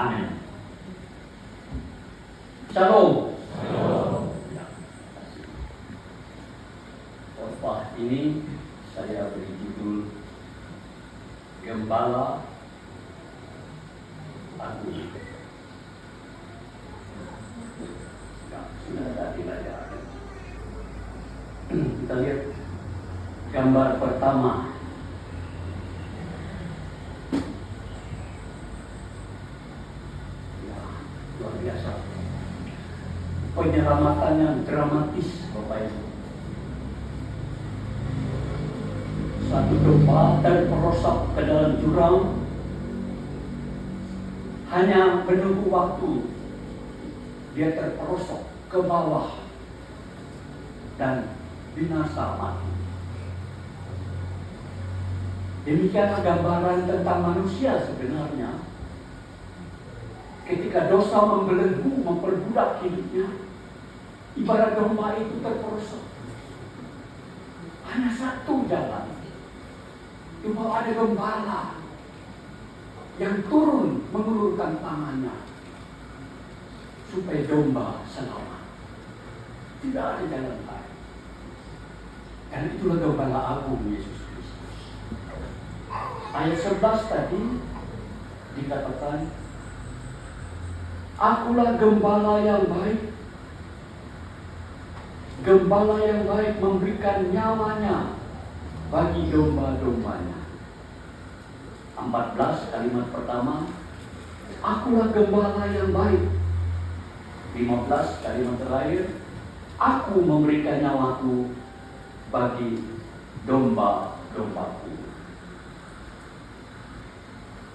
Amin. Shalom. Khotbah ini saya beri judul Gembala Agung. Ya, sudah ada di layar. Kita lihat gambar pertama. Ya, luar biasa. Penyelamatannya dramatis, Bapak Ibu. Satu domba terperosok ke dalam jurang, hanya menunggu waktu dia terperosok ke bawah dan binasa mati. Demikianlah gambaran tentang manusia sebenarnya. Ketika dosa membelenggu, memperbudak hidupnya, ibarat domba itu terperosok. Hanya satu jalan. Cuma ada gembala yang turun mengulurkan tangannya supaya domba selamat. Tidak ada jalan lain. Dan itulah gembala agung Yesus Kristus. Ayat 11 tadi dikatakan, Akulah gembala yang baik. Gembala yang baik memberikan nyawanya bagi domba-dombanya. 14 kalimat pertama, Akulah gembala yang baik. 15 kalimat terakhir, Aku memberikan nyawaku bagi domba-dombaku.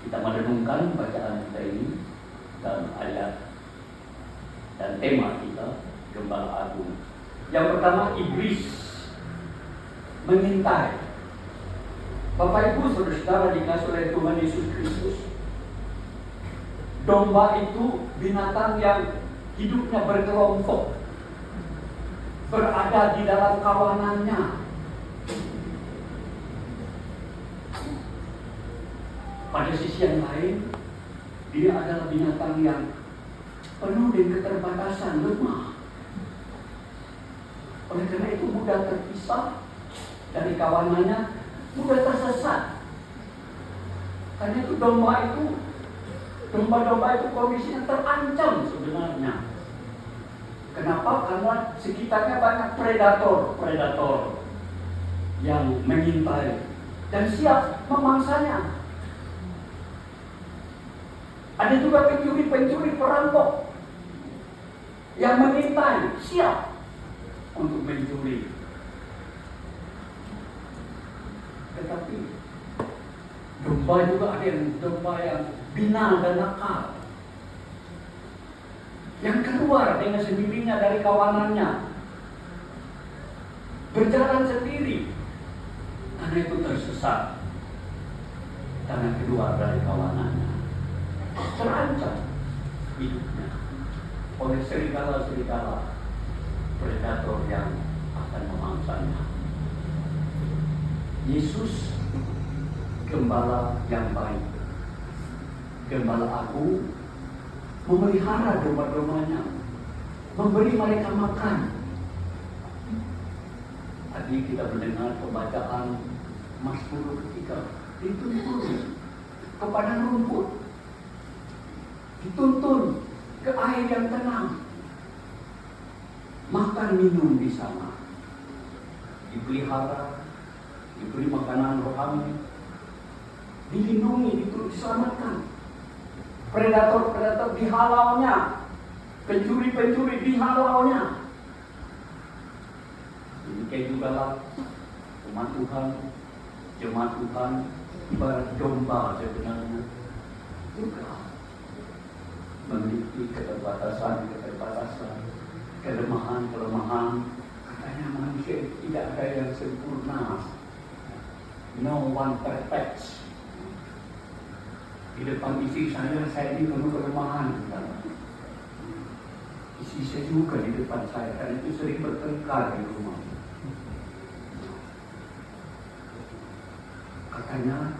Kita merenungkan bacaan kita ini dalam ayat dan tema kita, Gembala Agung. Yang pertama, iblis mengintai. Bapak Ibu Saudara-saudara dikasih oleh Tuhan Yesus Kristus, domba itu binatang yang hidupnya berkelompok, berada di dalam kawanannya. Pada sisi yang lain, dia adalah binatang yang penuh dengan keterbatasan, lemah. Oleh karena itu mudah terpisah dari kawanannya, mudah tersesat. Karena itu domba-domba itu kondisinya terancam sebenarnya. Kenapa? Karena sekitarnya banyak predator yang mengintai dan siap memangsanya. Ada juga pencuri perampok yang mengintai, siap untuk mencuri. Tetapi domba juga ada yang domba yang binal dan nakal, yang keluar dengan sendirinya dari kawanannya, berjalan sendiri, karena itu tersesat, karena keluar dari kawanannya, terancam hidupnya oleh serigala-serigala predator yang akan memangsanya. Yesus gembala yang baik, gembala agung, memelihara domba-dombanya, memberi mereka makan. Tadi kita mendengar pembacaan Mazmur ketika dituntun ke padang rumput, dituntun ke air yang tenang, makan minum di sana, dipelihara, diberi makanan rohani, dilindungi, diselamatkan. Predator dihalaunya, pencuri dihalaunya. Demikian juga lah umat Tuhan, jemaat Tuhan, ibarat domba sebenarnya juga memiliki keterbatasan, kelemahan. Katanya manusia tidak ada yang sempurna. No one perfect. Di depan istri saya ini penuh kelemahan. Istri saya juga di depan saya, karena itu sering bertengkar di rumah. Katanya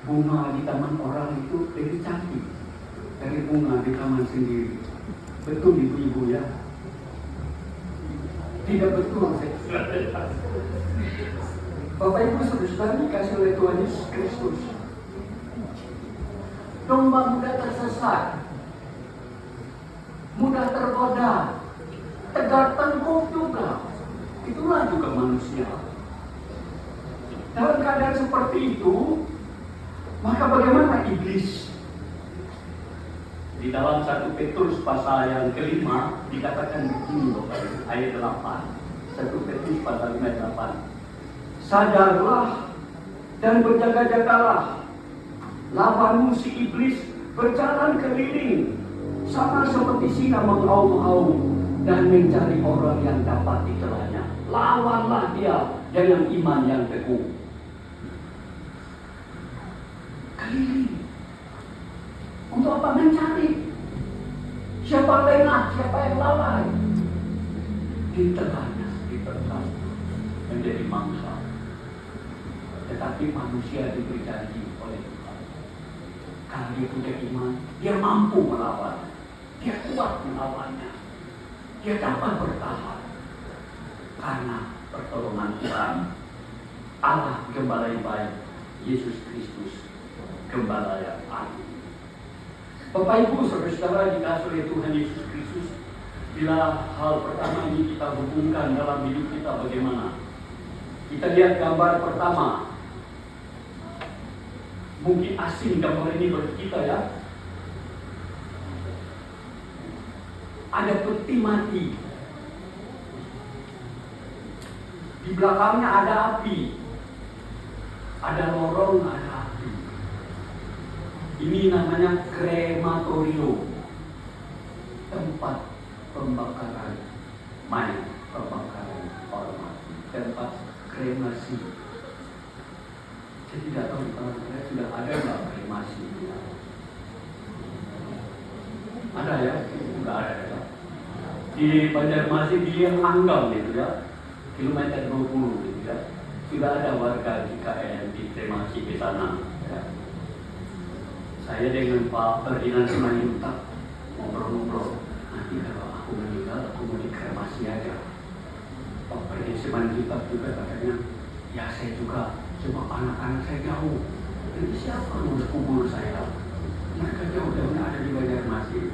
bunga di taman orang itu lebih cantik bunga di taman sendiri. Betul ibu-ibu ya? Tidak betul. Bapak Ibu saudara dikasih oleh Tuhan Yesus Kristus. Domba mudah tersesat, mudah tergoda, tegar tengkuk juga. Itulah juga manusia. Dalam keadaan seperti itu, maka bagaimana iblis? Di dalam 1 Petrus pasal yang kelima dikatakan begini Bapak Ibu, ayat 8. 1 Petrus pasal 5 ayat 8. Sadarlah dan berjaga-jagalah. Lawanmu si iblis berjalan keliling sama seperti singa mengaum-aum dan mencari orang yang dapat ditelanya. Lawanlah dia dengan iman yang teguh. Keliling. Untuk apa? Mencari. Siapa lengah, siapa yang lalai. Ditelannya, ditelan. Menjadi mangsa. Tetapi manusia diberi janji oleh Tuhan. Kalau dia punya iman, dia mampu melawan. Dia kuat melawannya. Dia dapat bertahan. Karena pertolongan Tuhan. Allah Gembala yang baik. Yesus Kristus Gembala yang adil. Bapak Ibu saudara-saudara dikasih oleh Tuhan Yesus Kristus, bila hal pertama ini kita hubungkan dalam hidup kita bagaimana? Kita lihat gambar pertama. Mungkin asing gambar ini bagi kita ya. Ada peti mati. Di belakangnya ada api. Ada lorong, ada api. Ini namanya krematorium. Tempat pembakaran mayat, pembakaran orang mati. Tempat kremasi. Saya tidak tahu di tempat saya sudah ada nggak kremasi? Ada ya? Enggak ada ya? Di Banjarmasin di Anggam gitu ya, kilometer 20 gitu ya. Sudah ada warga GKN di kremasi ke sana. Ya. Saya dengan Pak Ferdinand Simanjuntak ngobrol-ngobrol. Nanti kalau aku meninggal, aku mau dikremasi aja. Pak Ferdinand Simanjuntak juga katanya, ya saya juga, cuma anak-anak saya jauh. Jadi siapa yang mau kubur saya? Mereka jauh dan ada di Banjarmasin.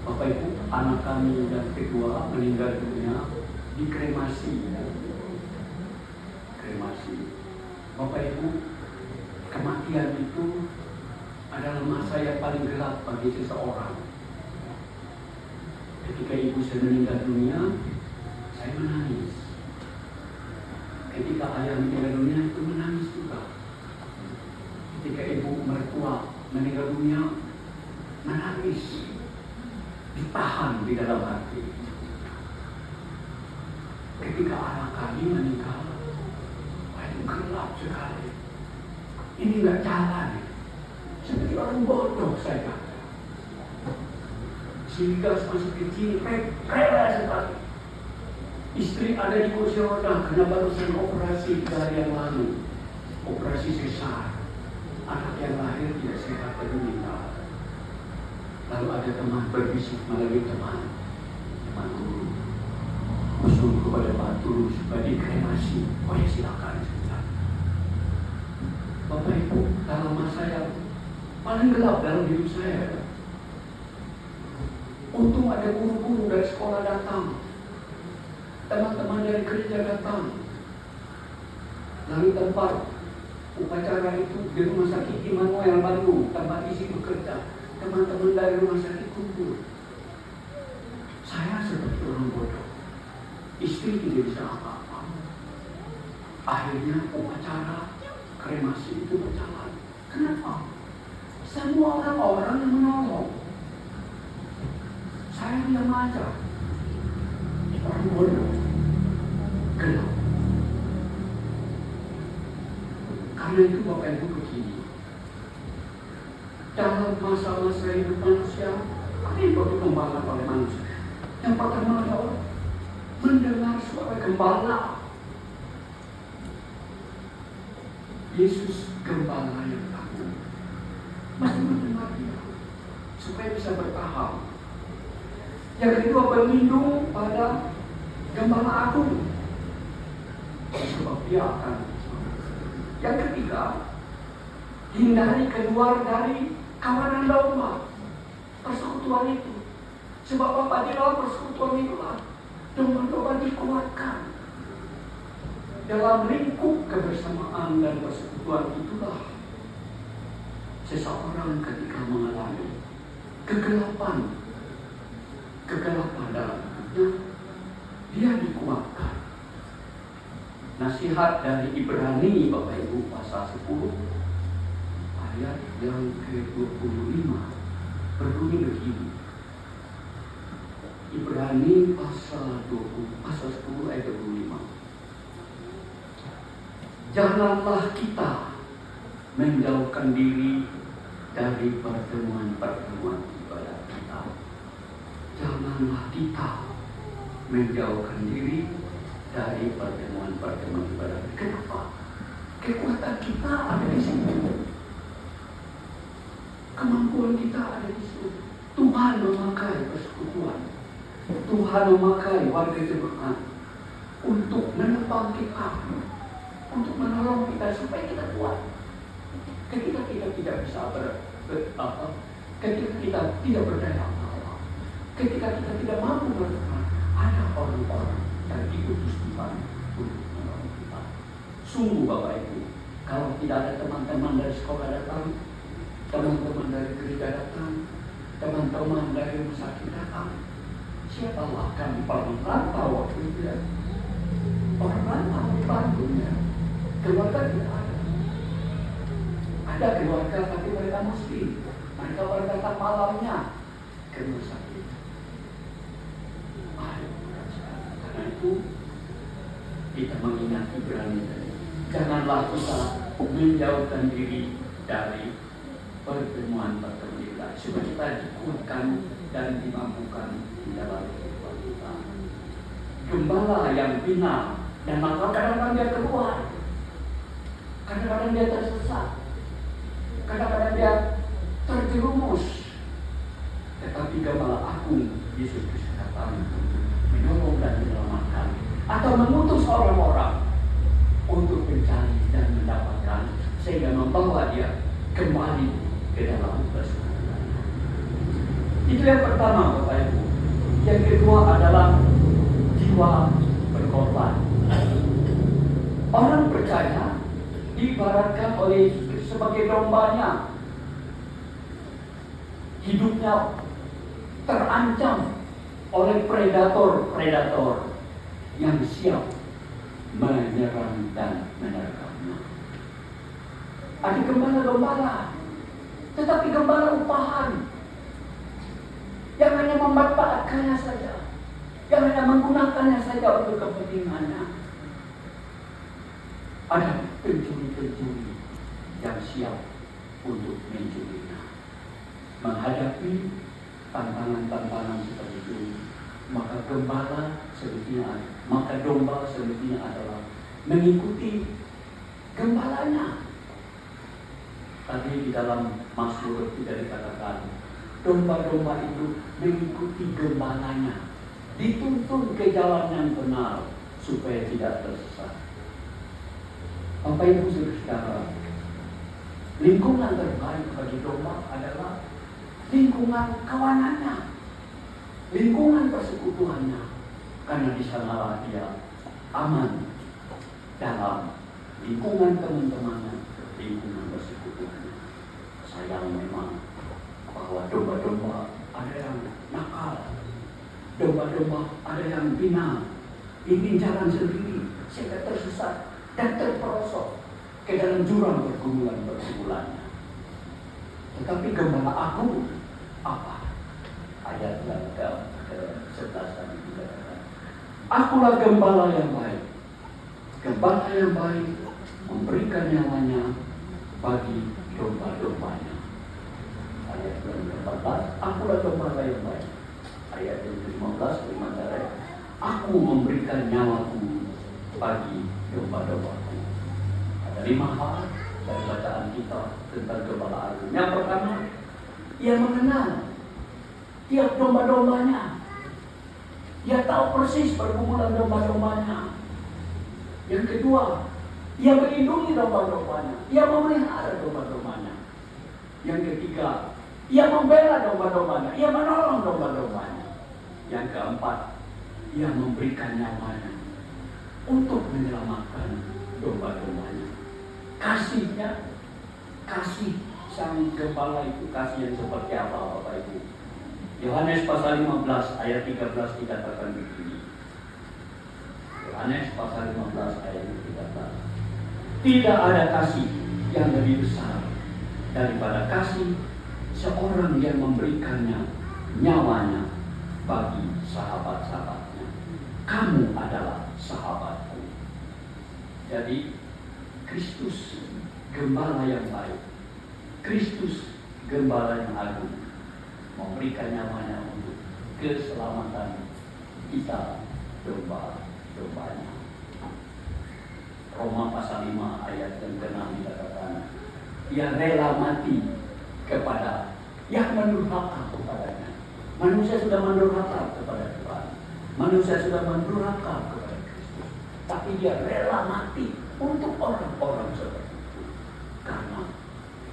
Bapak Ibu, anak kami yang kedua meninggal dunia dikremasi. Kremasi. Bapak Ibu, kematian itu adalah masa yang paling gelap bagi seseorang. Ketika ibu saya meninggal dunia, saya menangis. Ketika ayah meninggal dunia, itu menangis juga. Ketika ibu mertua meninggal dunia, menangis. Ditahan di dalam hati. Ketika anak kami meninggal, itu gelap sekali. Ini nggak jalan. Seperti orang bodoh saya. Sehingga masih kecil, rela sekali. Istri ada di kursi roda karena barusan operasi 3 hari yang lalu. Operasi sesar. Anak yang lahir tidak sehat dan meninggal. Lalu ada teman berbisik melalui teman guru. Usul kepada Pak Tulus supaya dikremasi. Oh ya silakan. Bapak Ibu, dalam masa yang paling gelap dalam hidup saya, untung ada guru-guru dari sekolah datang, teman-teman dari gereja datang. Lalu tempat upacara itu di rumah sakit Immanuel Bandung, tempat isi bekerja, teman-teman dari rumah sakit kumpul. Saya seperti orang bodoh. Istri tidak bisa apa-apa. Akhirnya upacara kremasi itu berjalan. Kenapa? Semua orang-orang yang menolong. Saya diam aja. Orang bodoh. Gelap. Karena itu Bapak Ibu begini. Dalam masa-masa hidup manusia, apa yang perlu dikembangkan oleh manusia? Yang pertama adalah mendengar suara gembala. Yesus Gembala yang agung. Masih mendengar dia. supaya bisa bertahan. Yang kedua, berlindung pada gembala agung, sebab dia akan. Yang ketiga, hindari keluar dari kawanan domba, persekutuan itu. Sebab Bapak di dalam persekutuan itulah domba-domba dikuatkan. Dalam lingkup kebersamaan dan persekutuan itulah seseorang ketika mengalami kegelapan dalam hidupnya, dia dikuatkan. Nasihat dari Ibrani Bapak Ibu pasal 10 ayat yang ke-25 berbunyi begini. Ibrani pasal 10 ayat 25. Janganlah kita menjauhkan diri dari pertemuan-pertemuan ibadah kita. Janganlah kita menjauhkan diri dari pertemuan-pertemuan ibadah. Kenapa? Kekuatan kita ada di situ. Kemampuan kita ada di situ. Tuhan memakai persekutuan. Tuhan memakai warga jemaat untuk menopang kita, untuk menolong kita supaya kita kuat. Ketika kita tidak bisa ketika kita tidak berdaya apa-apa, ketika kita tidak mampu bertahan, ada orang-orang yang diutus Tuhan untuk menolong kita. Sungguh Bapak Ibu, kalau tidak ada teman-teman dari sekolah datang, teman-teman dari gereja datang, teman-teman dari rumah sakit datang, siapa akan rantau waktu itu ya? Orang rantau di Bandung ya. Keluarga tidak ada. Ada keluarga tapi mereka muslim. Mereka berdatang malamnya ke rumah sakit. Karena itu kita mengingati Ibrani tadi. Janganlah kita menjauhkan diri dari pertemuan-pertemuan kita, supaya kita dikuatkan dan dimampukan di dalam kehidupan kita. Gembala yang bina, dan maka kadang-kadang dia keluar, kadang-kadang dia tersesat, kadang-kadang dia terjerumus. Tetapi gembala agung Yesus Kristus datang menolong dan menyelamatkan, atau mengutus orang-orang untuk mencari dan mendapatkan, sehingga membawa dia kembali ke dalam persekutuan. Itu yang pertama Bapak Ibu. Yang kedua adalah jiwa berkorban. Orang percaya diibaratkan oleh Yesus sebagai dombanya. Hidupnya terancam oleh predator-predator yang siap menyerang dan menerkamnya. Ada gembala-gembala, tetapi gembala upahan yang hanya memanfaatkannya saja, yang hanya menggunakannya saja untuk kepentingannya. Ada pencuri-pencuri yang siap untuk mencurinya. Menghadapi tantangan-tantangan seperti itu, maka domba sebetulnya adalah mengikuti gembalanya. Tadi di dalam Mazmur tidak dikatakan domba-domba itu mengikuti gembalanya, dituntun ke jalan yang benar supaya tidak tersesat. Bapak Ibu Saudara, lingkungan terbaik bagi domba adalah lingkungan kawanannya, lingkungan persekutuannya, karena di sanalah dia aman dalam lingkungan teman-temannya, lingkungan persekutuannya. Sayang memang bahwa domba-domba ada yang nakal, domba-domba ada yang bina, ingin jalan sendiri sehingga tersesat dan terperosok ke dalam jurang pergumulan-pergumulannya. Tetapi gembala agung apa? Ayat yang ke-11 tadi dikatakan, akulah gembala yang baik. Gembala yang baik memberikan nyawanya bagi domba-dombanya. Ayat yang ke-14, akulah gembala yang baik. Ayat yang ke-15, aku memberikan nyawaku bagi domba-dombaku. Ada 5 hal dari bacaan kita tentang gembala agung. Yang pertama, ia mengenal tiap domba-dombanya. Dia tahu persis pergumulan domba-dombanya. Yang kedua, dia melindungi domba-dombanya. Dia memelihara domba-dombanya. Yang ketiga, dia membela domba-dombanya. Dia menolong domba-dombanya. Yang keempat, dia memberikan nyawanya untuk menyelamatkan domba-dombanya. Kasihnya, kasih sang gembala itu kasih yang seperti apa Bapak Ibu? Yohanes pasal 15 ayat 13 dikatakan begini. Yohanes pasal 15 ayat 13. Tidak ada kasih yang lebih besar daripada kasih seorang yang memberikannya nyawanya bagi sahabat-sahabatnya. Kamu adalah sahabatku. Jadi Kristus gembala yang baik, Kristus gembala yang agung, memberikan nyawanya untuk keselamatan kita domba-dombanya. Roma pasal 5 ayat yang ke-6 dikatakan, ia rela mati kepada yang mendurhaka kepadanya. Manusia sudah mendurhaka kepada Tuhan, manusia sudah mendurhaka kepada Kristus, tapi dia rela mati untuk orang-orang seperti itu, karena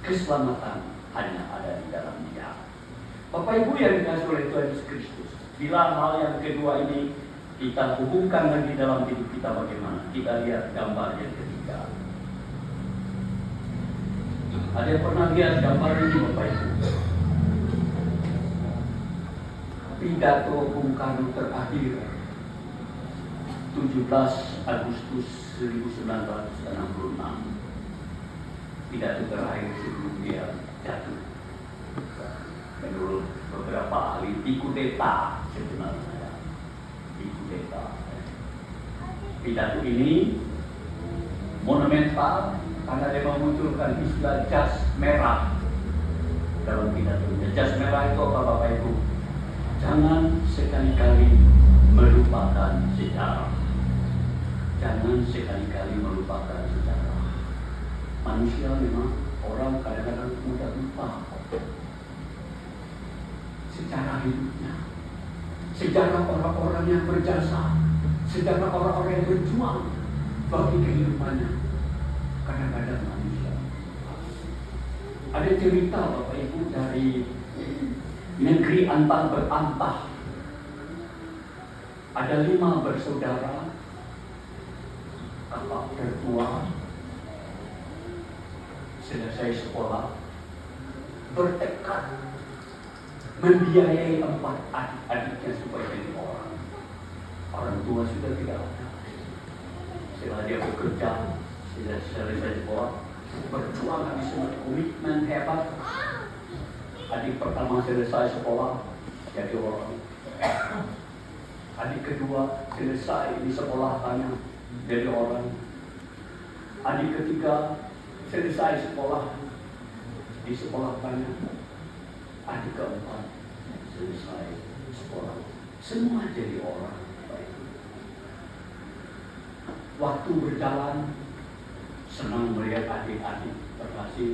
keselamatan hanya ada di dalam Dia. Bapak Ibu yang dikasihi oleh Tuhan Yesus Kristus, bila hal yang kedua ini kita hubungkan lagi dalam hidup kita bagaimana? Kita lihat gambar yang ketiga. Ada yang pernah lihat gambar ini Bapak Ibu? Pidato Bung Karno terakhir 17 Agustus 1966. Pidato terakhir sebelum dia jatuh. Menurut beberapa ahli, dikudeta sebenarnya. Dikudeta. Pidato ini monumental karena dia memunculkan istilah jas merah dalam pidatonya. Jas merah itu apa Bapak Ibu? Jangan sekali-kali melupakan sejarah. Jangan sekali-kali melupakan sejarah. Manusia memang orang kadang-kadang mudah lupa sejarah hidupnya, sejarah orang-orang yang berjasa, sejarah orang-orang yang berjuang bagi kehidupannya. Kadang-kadang manusia. Ada cerita Bapak Ibu dari negeri antah berantah. Ada 5 bersaudara, kakak tertua, selesai sekolah, bertekad membiayai 4 adik-adiknya supaya jadi orang. Orang tua sudah tidak ada. Setelah dia bekerja, selesai sekolah, berjuang habis semua, komitmen hebat. Adik pertama selesai sekolah, jadi orang. Adik kedua selesai di sekolah tanya, jadi orang. Adik ketiga selesai sekolah di sekolah tanya. Adik keempat selesai sekolah, semua jadi orang. Waktu berjalan, senang melihat adik-adik berhasil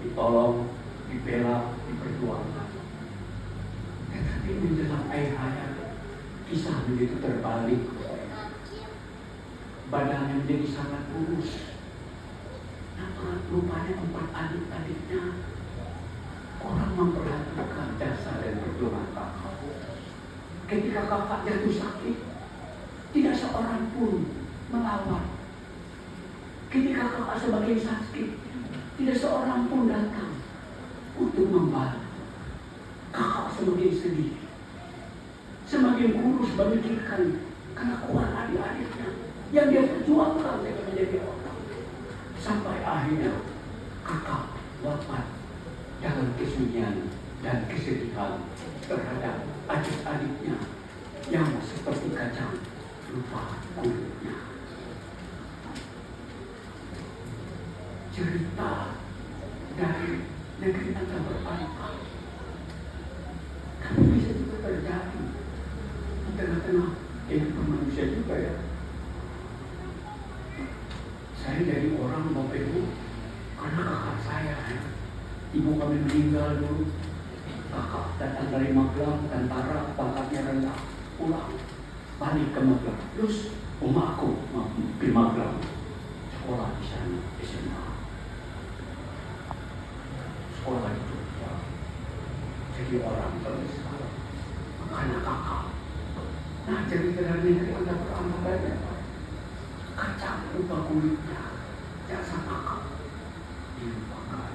ditolong, dibela, diperjuangkan. Tetapi menjelang akhir hayat, kisah begitu terbalik. Badannya menjadi sangat kurus. Nah, rupanya 4 adik-adiknya orang memperhatikan jasa dan perjuangan kakak. Ketika kakak jatuh sakit, tidak seorang pun melawan. Ketika kakak semakin sakit, tidak seorang pun datang untuk membantu. Kakak semakin sedih, semakin kurus memikirkan kelakuan adik-adiknya yang dia perjuangkan dengan menjadi orang. Sampai akhirnya kakak wafat dalam kesunyian dan kesedihan terhadap adik-adiknya yang seperti kacang lupa kulitnya. Cerita dari negeri antah berantah, tapi bisa juga terjadi di tengah-tengah kehidupan manusia juga ya. Saya jadi orang Bapak Ibu karena kakak saya, ibu kami meninggal dulu, kakak datang dari Magelang, tentara, pangkatnya rendah, pulang, balik ke Magelang. Terus umatku di Magelang, sekolah di sana, SMA. Sekolah itu ya, jadi orang sampai sekarang, anak kakak. Nah, jadi dari negeri Anda beranak banyak, kacang ubah kulitnya, jasa kakak dilupakan.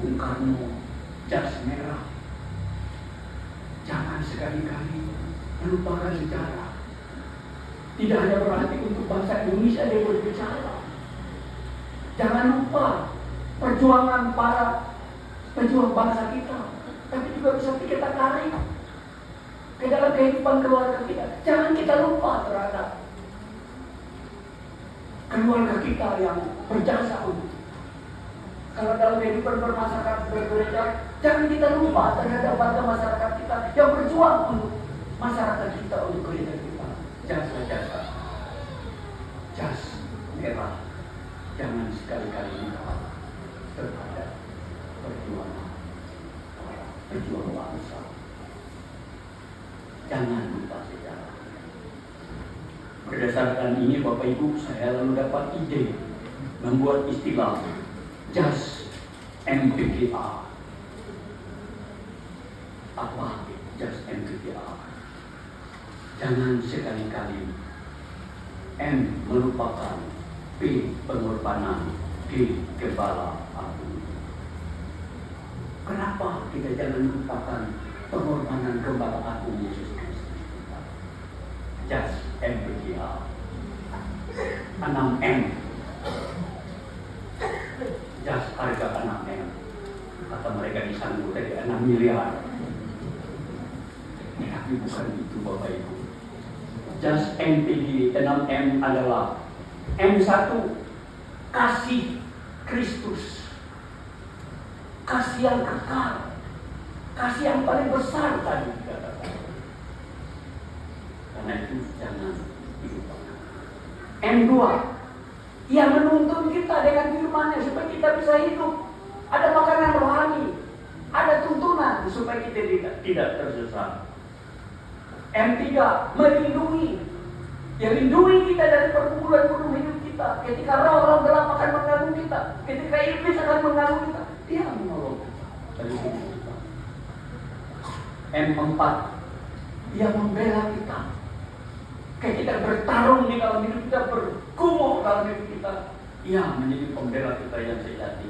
Bung Karno, jas merah. Jangan sekali-kali melupakan sejarah. Tidak hanya berarti untuk bangsa Indonesia dia berbicara. Jangan lupa perjuangan para pejuang bangsa kita, tapi juga bisa kita tarik ke dalam kehidupan keluarga kita. Jangan kita lupa terhadap keluarga kita yang berjasa untuk. Kalau dalam kehidupan bermasyarakat berbeda, jangan kita lupa terhadap warga masyarakat kita yang berjuang untuk masyarakat kita, untuk gereja kita. Jasa-jasa, jas merah, jangan sekali-kali lupa terhadap perjuangan bangsa. Jangan lupa sejarah. Berdasarkan ini Bapak Ibu, saya lalu dapat ide membuat istilah jas MPGA. Apa jas MPGA? Jangan sekali-kali M melupakan, P pengorbanan, G gembala agung. Kenapa kita jangan lupakan pengorbanan gembala agung Yesus Kristus kita? Jas MPGA 6M. Jas harga 6M. Kata mereka disanggup dari 6 miliar. Tapi bukan itu Bapak Ibu. Jas MPG 6M adalah M1, kasih Kristus. Kasih yang kekal. Kasih yang paling besar tadi dikatakan. Karena itu jangan dilupakan. M2, ia menuntun kita dengan firman-Nya supaya kita bisa hidup. Ada makanan rohani, ada tuntunan supaya kita tidak tersesat. M3, melindungi. Ya, lindungi kita dari pergumulan hidup kita. Ketika roh-roh gelap akan mengganggu kita, ketika iblis akan mengganggu kita, dia menolong kita dari hidup kita. M4, dia membela kita. Kayak kita bertarung di dalam hidup kita, bergumul dalam hidup kita, ia menjadi pembela kita yang sejati.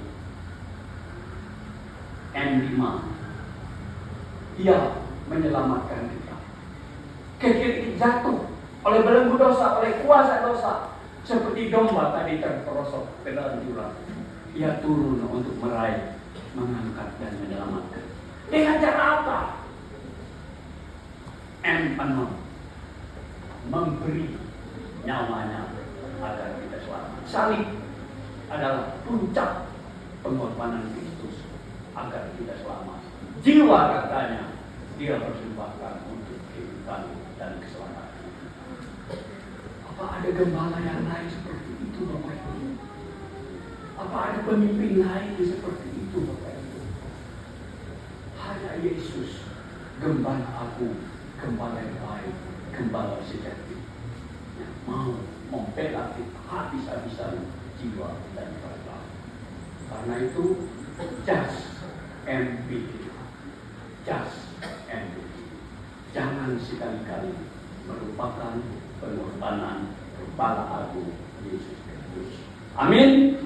M5, dia menyelamatkan kita. Ketika jatuh oleh belenggu dosa, oleh kuasa dosa, seperti domba tadi terperosok ke dalam jurang, ia turun untuk meraih, mengangkat dan menyelamatkan. Dengan cara apa? M6, memberi nyawanya agar kita selamat. Salib adalah puncak pengorbanan Kristus agar kita selamat. Jiwa katanya dia persembahkan untuk kehidupan dan keselamatan. Apa ada gembala yang lain seperti itu Bapak Ibu? Apa ada pemimpin lain seperti itu Bapak Ibu? Hanya Yesus, gembala aku, gembala yang baik, gembala sejati, yang mau membela kita habis-habisan jiwa dan raga. Karena itu jas MPG, jas MPG. Jangan sekali-kali melupakan pengorbanan Kepala Agung Yesus Kristus. Amin.